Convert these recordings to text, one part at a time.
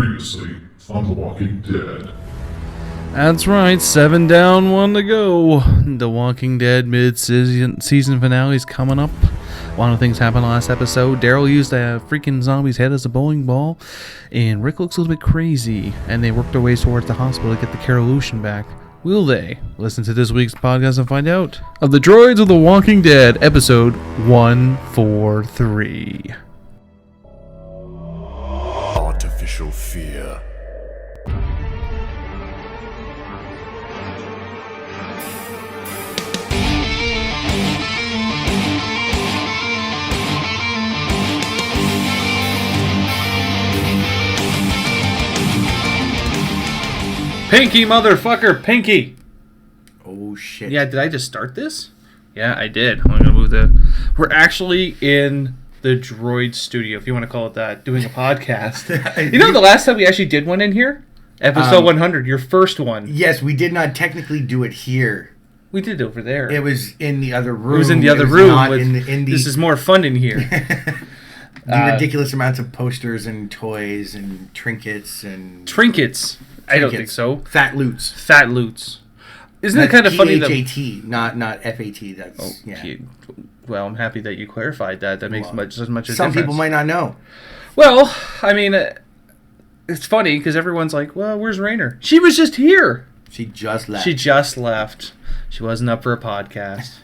Previously on The Walking Dead. That's right, 7 down, 1 to go. The Walking Dead mid-season finale is coming up. A lot of things happened last episode. Daryl used a freaking zombie's head as a bowling ball, and Rick looks a little bit crazy, and they work their way towards the hospital to get the Carolution back. Will they? Listen to this week's podcast and find out. Of the Droids of The Walking Dead, episode 143. Artificial fear. Pinky, motherfucker, Pinky! Oh, shit. Yeah, did I just start this? Yeah, I did. I'm gonna move the... We're actually in the Droid studio, if you want to call it that, doing a podcast. You know the last time we actually did one in here? Episode 100, your first one. Yes, we did not technically do it here. We did it over there. It was in the other room. It was in the other room. Not With, in the this is more fun in here. the ridiculous amounts of posters and toys and trinkets and... Trinkets? I don't think so. Fat loots. Fat loots. Isn't it kind of funny that... P-H-A-T, not F-A-T. That's... Oh, yeah. Well, I'm happy that you clarified that. That makes as much a difference. Some people might not know. Well, I mean, it's funny because everyone's like, well, where's Rainer? She was just here. She just left. She wasn't up for a podcast.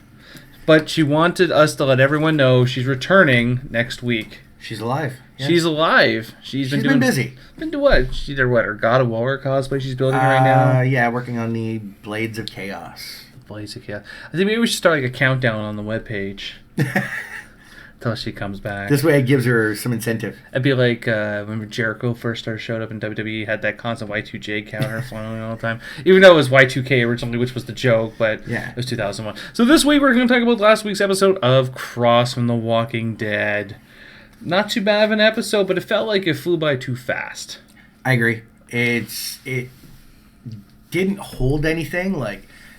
But she wanted us to let everyone know she's returning next week. She's alive. Yes. She's alive. She's been busy. Been to what? She did what? Her God of War cosplay she's building right now? Yeah, working on the Blades of Chaos. Blades of Chaos. I think maybe we should start like a countdown on the webpage. Until she comes back. This way it gives her some incentive. It'd be like, remember Jericho first showed up in WWE, had that constant Y2J counter flying all the time. Even though it was Y2K originally, which was the joke, but yeah. It was 2001. So this week we're going to talk about last week's episode of Cross from The Walking Dead. Not too bad of an episode, but it felt like it flew by too fast. I agree. It didn't hold anything,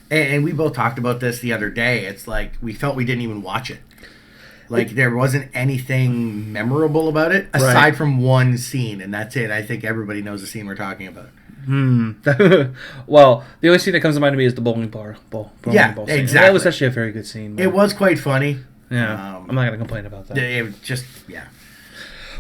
and we both talked about this the other day. It's like we felt we didn't even watch it. Like there wasn't anything memorable about it aside from one scene, and that's it. I think everybody knows the scene we're talking about. Well, the only scene that comes to mind to me is the bowling ball. Yeah, ball exactly. That was actually a very good scene. It was quite funny. Yeah, I'm not going to complain about that. It was just, yeah.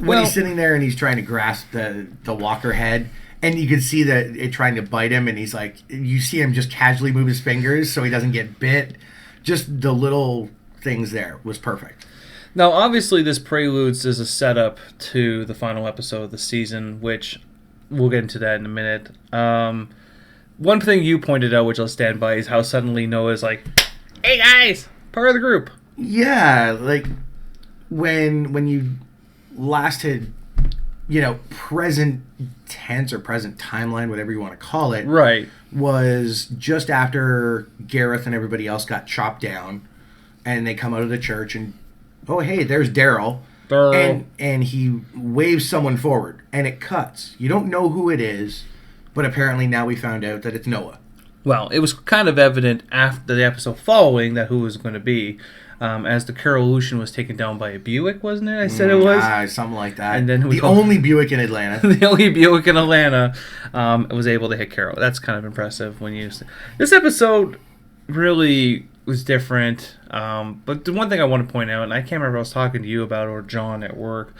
When he's sitting there and he's trying to grasp the walker head, and you can see that it trying to bite him, and he's like, you see him just casually move his fingers so he doesn't get bit. Just the little things there was perfect. Now, obviously, this preludes as a setup to the final episode of the season, which we'll get into that in a minute. One thing you pointed out, which I'll stand by, is how suddenly Noah's like, hey guys, part of the group. Yeah, like when you last had, present tense or present timeline, whatever you want to call it, right, was just after Gareth and everybody else got chopped down, and they come out of the church and, oh hey, there's Daryl, and he waves someone forward, and it cuts. You don't know who it is, but apparently now we found out that it's Noah. Well, it was kind of evident after the episode following that who it was going to be. As the Carolution was taken down by a Buick, wasn't it? I said it was? Something like that. And then the only Buick in Atlanta. The only Buick in Atlanta was able to hit Carol. That's kind of impressive. This episode really was different. But the one thing I want to point out, and I can't remember if I was talking to you about or John at work,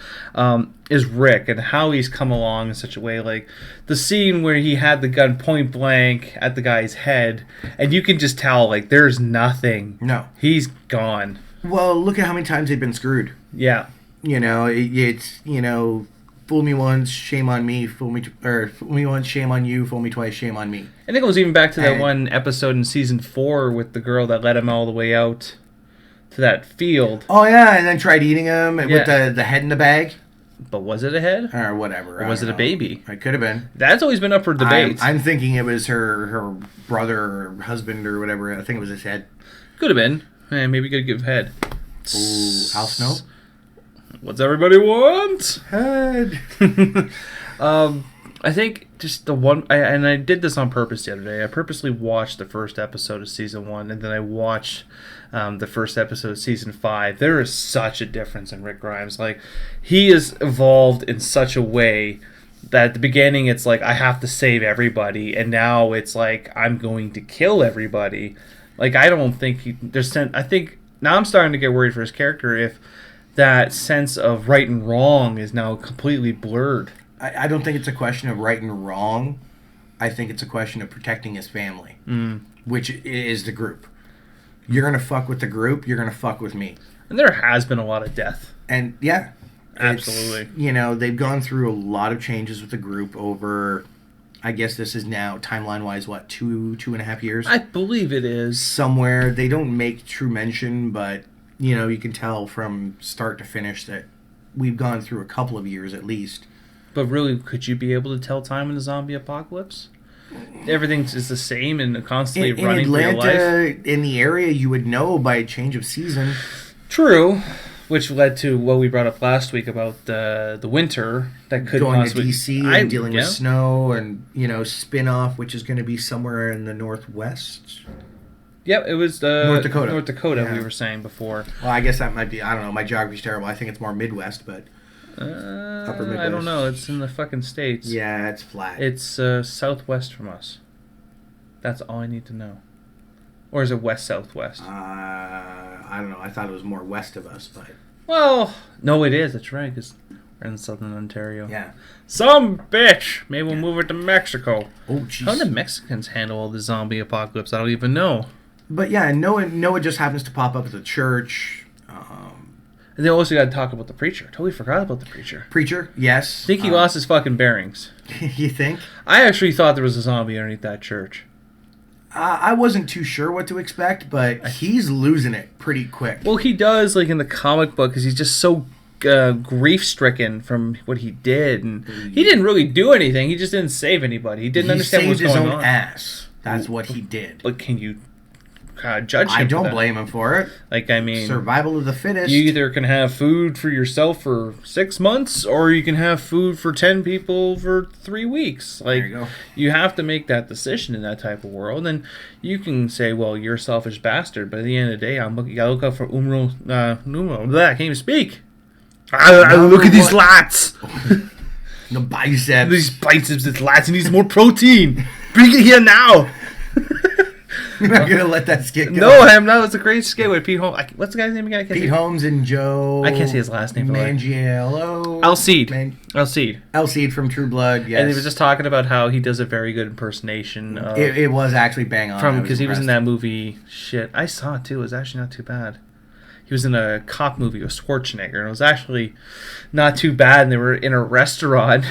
is Rick and how he's come along in such a way. Like the scene where he had the gun point blank at the guy's head, and you can just tell, like, there's nothing. No. He's gone. Well, look at how many times they've been screwed. Yeah. It's, fool me once, shame on me, fool me once, shame on you, fool me twice, shame on me. I think it was even back to that one episode in season 4 with the girl that led him all the way out to that field. Oh yeah, and then tried eating him with the head in the bag. But was it a head? Or whatever. Or was it a baby? It could have been. That's always been up for debate. I'm thinking it was her brother or husband or whatever. I think it was his head. Could have been. Maybe could give head. Ooh, Al Snow? What's everybody want? Head. I think just the one, and I did this on purpose the other day. I purposely watched the first episode of season 1, and then I watched the first episode of season 5. There is such a difference in Rick Grimes. Like, he is evolved in such a way That at the beginning it's like I have to save everybody, and now it's like I'm going to kill everybody. Like I don't think I think now I'm starting to get worried for his character if that sense of right and wrong is now completely blurred. I don't think it's a question of right and wrong. I think it's a question of protecting his family, which is the group. You're going to fuck with the group, you're going to fuck with me. And there has been a lot of death. And, yeah. Absolutely. You know, they've gone through a lot of changes with the group over, I guess this is now, timeline-wise, what, 2.5 years? I believe it is. Somewhere. They don't make true mention, but, you know, you can tell from start to finish that we've gone through a couple of years at least. But really, could you be able to tell time in a zombie apocalypse? Everything is the same and constantly running in Atlanta, for your life. In the area, you would know by change of season. True, which led to what we brought up last week about the winter that could going possibly to DC and dealing with snow, and spin-off, which is going to be somewhere in the Northwest. Yep, it was North Dakota. North Dakota, Yeah. We were saying before. Well, I guess that might be. I don't know. My geography's terrible. I think it's more Midwest, but upper Midwest. I don't know. It's in the fucking States. Yeah, it's flat. It's southwest from us. That's all I need to know. Or is it west-southwest? I don't know. I thought it was more west of us, but... Well, no, it is. That's right, because we're in southern Ontario. Yeah. Some bitch! Maybe we'll move it to Mexico. Oh, jeez. How do the Mexicans handle all the zombie apocalypse? I don't even know. But yeah, Noah just happens to pop up at the church. And they also got to talk about the preacher. Totally forgot about the preacher. Preacher, yes. I think he lost his fucking bearings. You think? I actually thought there was a zombie underneath that church. I wasn't too sure what to expect, but he's losing it pretty quick. Well, he does, like in the comic book, because he's just so grief-stricken from what he did, and he didn't really do anything. He just didn't save anybody. He didn't understand what was going on. He saved his own ass. That's what he did. But can you judge him? I don't for that? blame him for it. Like, I mean, survival of the fittest. You either can have food for yourself for 6 months, or you can have food for 10 people for 3 weeks. Like, there you go. You have to make that decision in that type of world, and you can say, "Well, you're a selfish bastard," but at the end of the day, you gotta look out for numero. I can't even speak. Look at these lats. The biceps. These biceps, these lats. He needs more protein. Bring it here now. You're not gonna let that skit go. No, I am not. It's a great skit with Pete Holmes. What's the guy's name again? Pete Holmes and Joe. I can't say his last name. Mangiello. Alcide. Alcide from True Blood. Yes. And he was just talking about how he does a very good impersonation. It was actually bang on. Because he was in that movie. Shit, I saw it too. It was actually not too bad. He was in a cop movie with Schwarzenegger, and it was actually not too bad. And they were in a restaurant.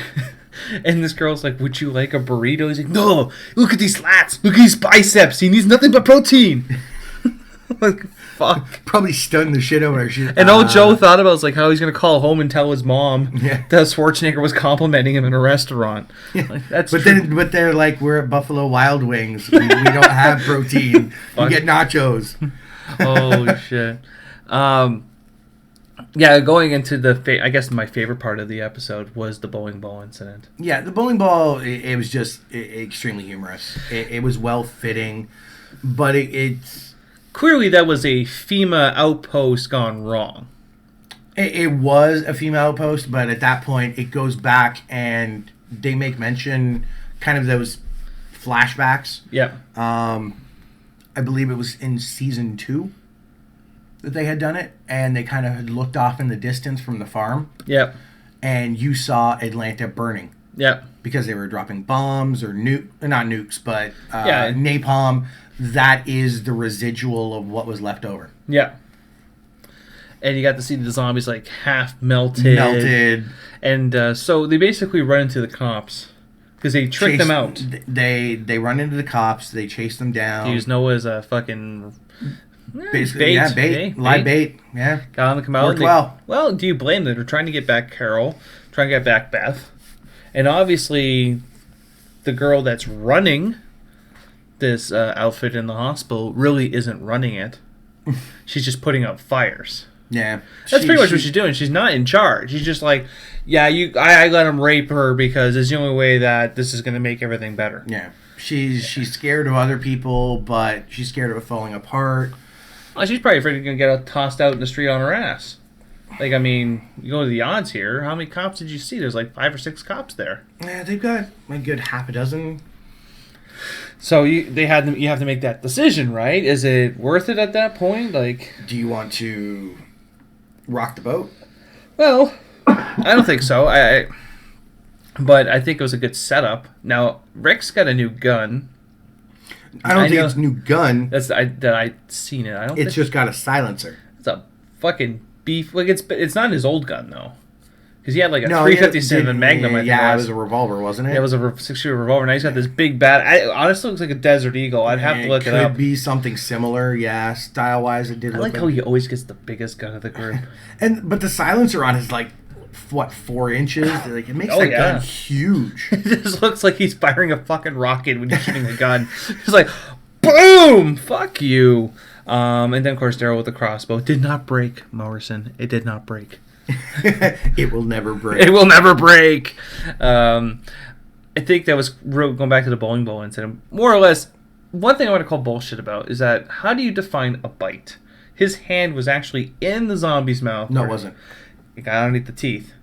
And this girl's like, "Would you like a burrito?" He's like, "No, look at these lats. Look at these biceps. He needs nothing but protein." Like, fuck. Probably stunned the shit out of her. And all Joe thought about was like how he's going to call home and tell his mom that Schwarzenegger was complimenting him in a restaurant. Yeah. Like, that's but true. then they're like, "We're at Buffalo Wild Wings. We don't have protein. We get nachos." Holy shit. Yeah, going into I guess my favorite part of the episode was the bowling ball incident. Yeah, the bowling ball, it was just extremely humorous. It was well-fitting, but it's... Clearly that was a FEMA outpost gone wrong. It was a female outpost, but at that point, it goes back and they make mention kind of those flashbacks. Yeah. I believe it was in season 2 that they had done it, and they kind of had looked off in the distance from the farm. Yep. And you saw Atlanta burning. Yep. Because they were dropping bombs or not nukes, but Yeah. napalm. That is the residual of what was left over. Yeah. And you got to see the zombies like half melted. And so they basically run into the cops because they tricked them out. They run into the cops. They chase them down. They use Noah as a fucking... Basically, bait. Live bait. Yeah. Got on the come out. Worked well. Well, do you blame them? They're trying to get back Carol, trying to get back Beth. And obviously, the girl that's running this outfit in the hospital really isn't running it. She's just putting out fires. Yeah. That's pretty much what she's doing. She's not in charge. She's just like, yeah, I let him rape her because it's the only way that this is going to make everything better. Yeah. She's scared of other people, but she's scared of it falling apart. Well, she's probably afraid of going to get tossed out in the street on her ass. Like, I mean, you go to the odds here. How many cops did you see? There's like 5 or 6 cops there. Yeah, they've got a good half a dozen. So you have to make that decision, right? Is it worth it at that point? Like, Do you want to rock the boat? well, I don't think so. But I think it was a good setup. Now Rick's got a new gun. I don't think know- it's a new gun. That I seen it. I don't. It's just got a silencer. It's a fucking beef. Like it's not his old gun though, because he had like a No, 357 Magnum. I think yeah, it it was a revolver, wasn't it? Yeah, it was a 6-shooter revolver. Now he's got this big bat. Honestly, looks like a Desert Eagle. I'd have to look it up. Could be something similar, yeah. Style wise, it did. I look like how he always gets the biggest gun of the group. But the silencer on is like what, 4 inches? Like it makes that gun huge. It just looks like he's firing a fucking rocket when you're shooting a gun. It's like, boom! Fuck you. And then of course Daryl with the crossbow did not break, Morrison. It did not break. It will never break. It will never break. I think that was going back to the bowling ball incident. More or less, one thing I want to call bullshit about is that how do you define a bite? His hand was actually in the zombie's mouth. No, it wasn't. It got underneath the teeth.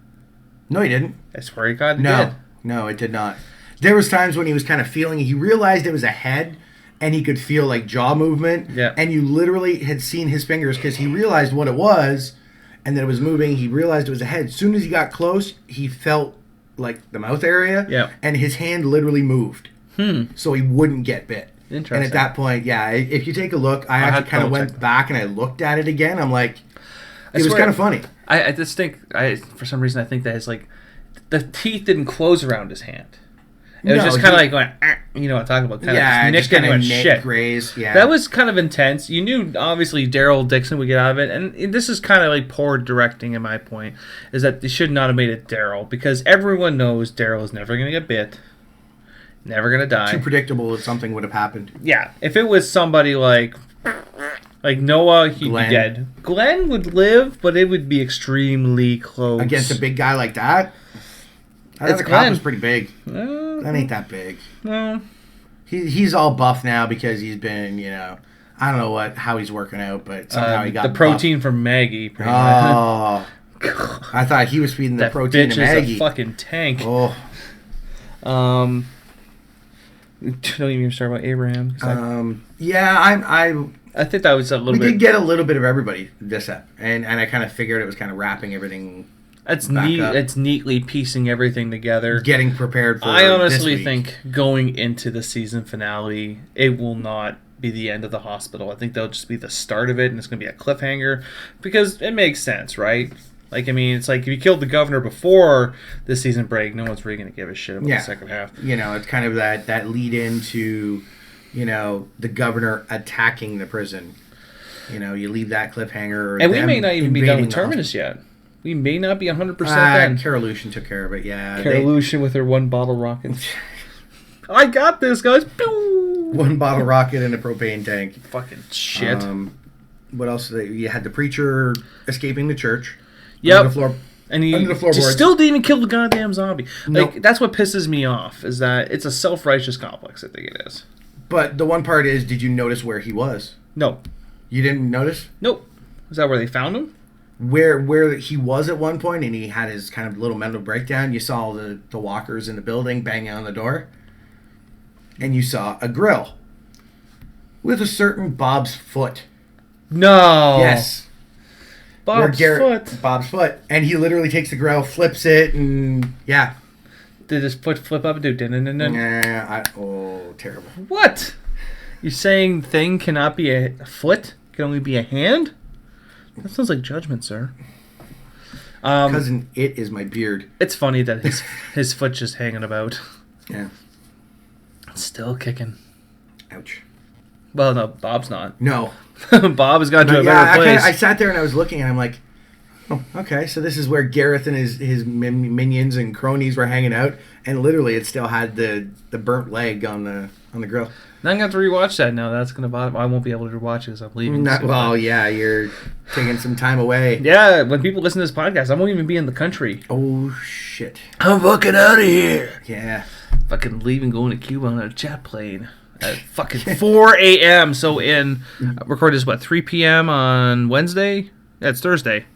No, he didn't. I swear he got it. No, it did not. There was times when he was kind of feeling. He realized it was a head, and he could feel like jaw movement. Yeah. And you literally had seen his fingers because he realized what it was, and that it was moving. He realized it was a head. As soon as he got close, he felt like the mouth area. Yeah. And his hand literally moved. So he wouldn't get bit. Interesting. And at that point, yeah, if you take a look, I actually kind of went back and I looked at it again. I'm like, it was kind of funny. I just think, for some reason, I think that it's like the teeth didn't close around his hand. It was just kind of like going, you know what I'm talking about? Kind of just kind of shit. graze. Yeah, that was kind of intense. You knew, obviously, Daryl Dixon would get out of it. And this is kind of like poor directing, in my point, is that they should not have made it Daryl. Because everyone knows Daryl is never going to get bit. Never going to die. Too predictable that something would have happened. Yeah. If it was somebody like Noah, he'd be dead. Glenn would live, but it would be extremely close. Against a big guy like that? I thought the cop was pretty big. That ain't that big. No. He's all buff now because he's been, I don't know how he's working out, but somehow he got the protein from Maggie. Pretty much. I thought he was feeding the protein to Maggie. That bitch is a fucking tank. Oh. Don't even start about Abraham. I think that was a little bit. We did get a little bit of everybody this up, and I kind of figured it was kind of wrapping everything. It's neat. It's neatly piecing everything together, getting prepared for. I honestly think going into the season finale, it will not be the end of the hospital. I think that'll just be the start of it, and it's going to be a cliffhanger because it makes sense, right? Like, I mean, it's like if you killed the governor before the season break, no one's really going to give a shit about the second half. It's kind of that lead into, the governor attacking the prison. You leave that cliffhanger. And we may not even be done with Terminus yet. We may not be 100% done. Carol Lucien took care of it, yeah. Carol Lucien with her 1 bottle rocket. I got this, guys. 1 bottle rocket in a propane tank. Fucking shit. What else? You had the preacher escaping the church. Yep. Under the floor. And he under the floorboards. still didn't even kill the goddamn zombie. Nope. That's what pisses me off, is that it's a self-righteous complex, I think it is. But the one part is, did you notice where he was? No. You didn't notice? Nope. Is that where they found him? Where he was at one point, and he had his kind of little mental breakdown. You saw the walkers in the building banging on the door, and you saw a grill with a certain Bob's foot. No. Yes. Bob's foot. Bob's foot, and he literally takes the grill, flips it, and yeah. Did his foot flip up and do terrible. What? You're saying thing cannot be a foot? Can only be a hand? That sounds like judgment, sir. Cousin, it is my beard. It's funny that his foot's just hanging about. Yeah. Still kicking. Ouch. Well, no, Bob's not. No. Bob has gone to a better place. I sat there and I was looking and I'm like, oh, okay, so this is where Gareth and his minions and cronies were hanging out, and literally it still had the burnt leg on the grill. Now I'm going to have to rewatch that now. That's going to bother me. I won't be able to rewatch it because I'm leaving. You're taking some time away. Yeah, when people listen to this podcast, I won't even be in the country. Oh, shit. I'm fucking out of here. Yeah. Fucking leaving, going to Cuba on a jet plane at fucking 4 a.m. So record this, 3 p.m. on Wednesday? Yeah, it's Thursday.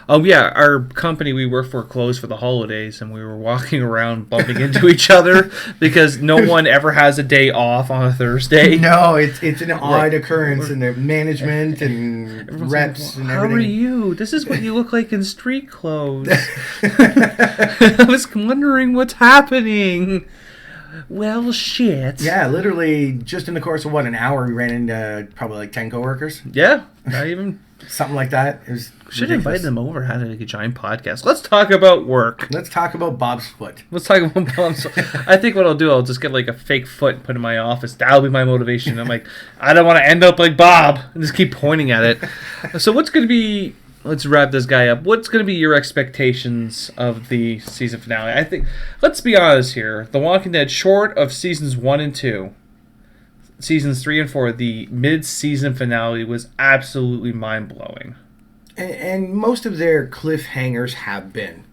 Oh yeah, our company we work for closed for the holidays, and we were walking around bumping into each other because no one ever has a day off on a Thursday. No, it's an odd occurrence in the management and Everyone's reps like, and how everything. are you? This is what you look like in street clothes. I was wondering what's happening. Well, shit. Yeah, literally, just in the course of an hour, we ran into probably like 10 coworkers, Yeah, not even. something like that. It was Should ridiculous. have invited them over, had like a giant podcast. Let's talk about work. Let's talk about Bob's foot. Let's talk about bombs. I think what I'll do, I'll just get like a fake foot and put in my office. That'll be my motivation. I'm like, I don't want to end up like Bob and just keep pointing at it. So what's going to be, let's wrap this guy up. What's going to be your expectations of the season finale? I think, let's be honest here. The Walking Dead, short of seasons 1 and 2, seasons 3 and 4, the mid-season finale was absolutely mind-blowing. And most of their cliffhangers have been.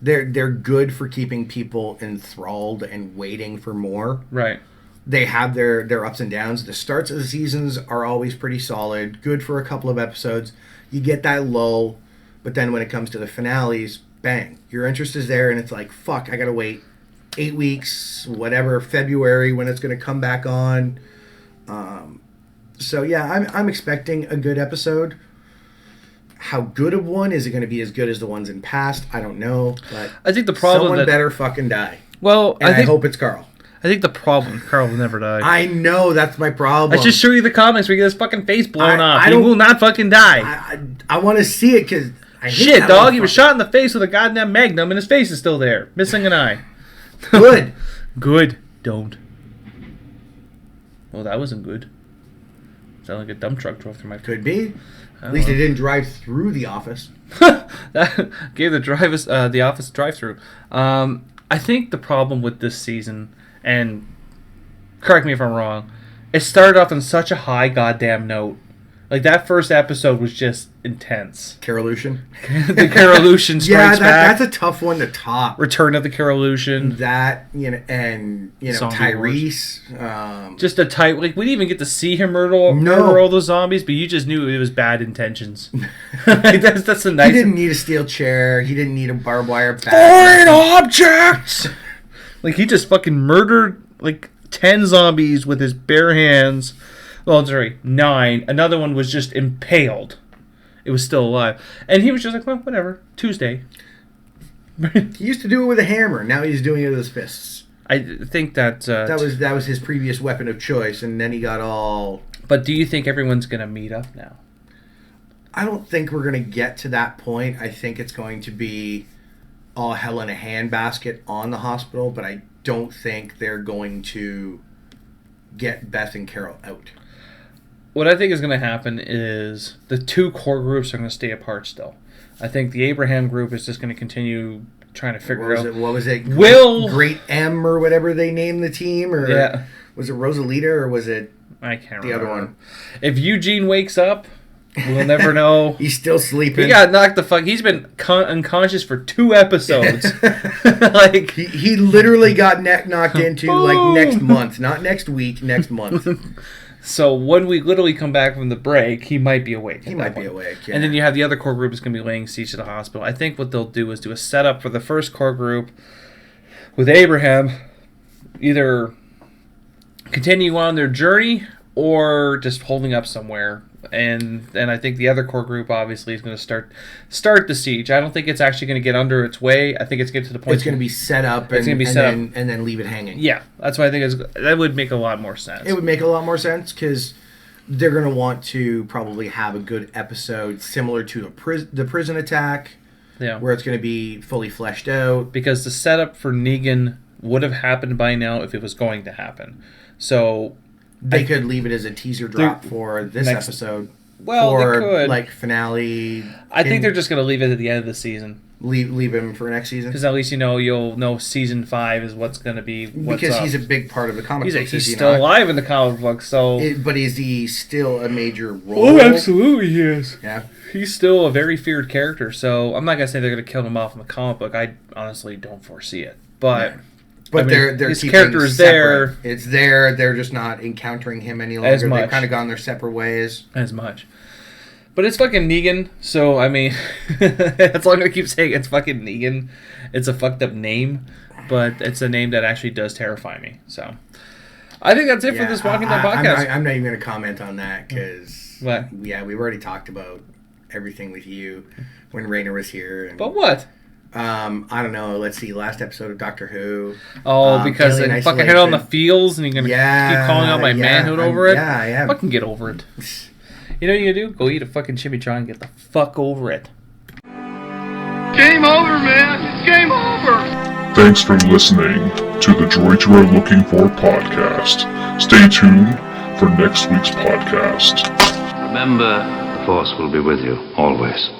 They're good for keeping people enthralled and waiting for more. Right. They have their ups and downs. The starts of the seasons are always pretty solid, good for a couple of episodes. You get that lull, but then when it comes to the finales, bang, your interest is there, and it's like, fuck, I gotta wait 8 weeks, whatever, February when it's gonna come back on. So yeah, I'm expecting a good episode. How good of one is it going to be? As good as the ones in past? I don't know, but I think the problem someone that, better fucking die. well, And I think hope it's Carl. I think the problem, Carl will never die. I know that's my problem. I just show you the comics where he gets his fucking face blown I off. He don't- will not fucking die. I want to see it because Shit, dog. He was shot in the face with a goddamn magnum and his face is still there. Missing an eye. Good. Good. Don't. Well, that wasn't good. Sounded like a dump truck drove through my face. Could be. At least it didn't drive through the office. That gave the office drive-through. I think the problem with this season, and correct me if I'm wrong, it started off on such a high goddamn note. Like, that first episode was just intense. Carolution. The Carolution Yeah, strikes back. that's a tough one to top. Return of the Carolution. That, and Zombie Tyrese. Just a tight, like, we didn't even get to see him murder all those zombies, but you just knew it was bad intentions. Like, that's the nice. He didn't need a steel chair. He didn't need a barbed wire bat. Foreign objects! Like, he just fucking murdered, like, 10 zombies with his bare hands. Well, sorry, 9. Another one was just impaled. It was still alive. And he was just like, well, whatever. Tuesday. He used to do it with a hammer. Now he's doing it with his fists. I think that... That was his previous weapon of choice, and then he got all... But do you think everyone's going to meet up now? I don't think we're going to get to that point. I think it's going to be all hell in a handbasket on the hospital, but I don't think they're going to get Beth and Carol out. What I think is going to happen is the two core groups are going to stay apart still. I think the Abraham group is just going to continue trying to figure out... What was it? Great M or whatever they named the team? Or yeah. Was it Rosalita or was it I can't the remember. other one? If Eugene wakes up, we'll never know. He's still sleeping. He got knocked the fuck... He's been unconscious for 2 episodes. Like... He literally got knocked into Boom. like next month. Not next week, next month. So when we literally come back from the break, he might be awake. He might be awake, yeah. And then you have the other core group is going to be laying siege to the hospital. I think what they'll do is do a setup for the first core group with Abraham, either continue on their journey or just holding up somewhere. And I think the other core group obviously is going to start the siege. I don't think it's actually going to get under its way. I think it's getting to the point It's going to be set up and then leave it hanging. Yeah, that's why I think that would make a lot more sense. It would make a lot more sense because they're going to want to probably have a good episode similar to the prison attack, where it's going to be fully fleshed out. Because the setup for Negan would have happened by now if it was going to happen. So they could leave it as a teaser drop for this episode. Well, for, they could. Like, finale. I think they're just going to leave it at the end of the season. Leave him for next season? Because at least you'll know season 5 is what's going to be what's because up. he's a big part of the comic books. He's still alive in the comic book, so... But is he still a major role? Oh, absolutely he is. Yeah. He's still a very feared character, so I'm not going to say they're going to kill him off in the comic book. I honestly don't foresee it. But... Yeah. But they're his keeping character is separate. there. It's there. They're just not encountering him any longer. As much. They've kind of gone their separate ways. As much. But it's fucking Negan, so, I mean, that's all I'm going to keep saying. It's fucking Negan. It's a fucked up name, but it's a name that actually does terrify me, so. I think that's it for this Walking Dead podcast. I'm not even going to comment on that, because, what? Yeah, we've already talked about everything with you when Rainer was here. And, but what? I don't know. Let's see. Last episode of Doctor Who. Oh, because it fucking hit on the feels, and you're gonna keep calling out my manhood over it. Yeah. Fucking get over it. You know what you gonna do? Go eat a fucking chimichurri and get the fuck over it. Game over, man. It's game over. Thanks for listening to the Droids You Are Looking For podcast. Stay tuned for next week's podcast. Remember, the Force will be with you always.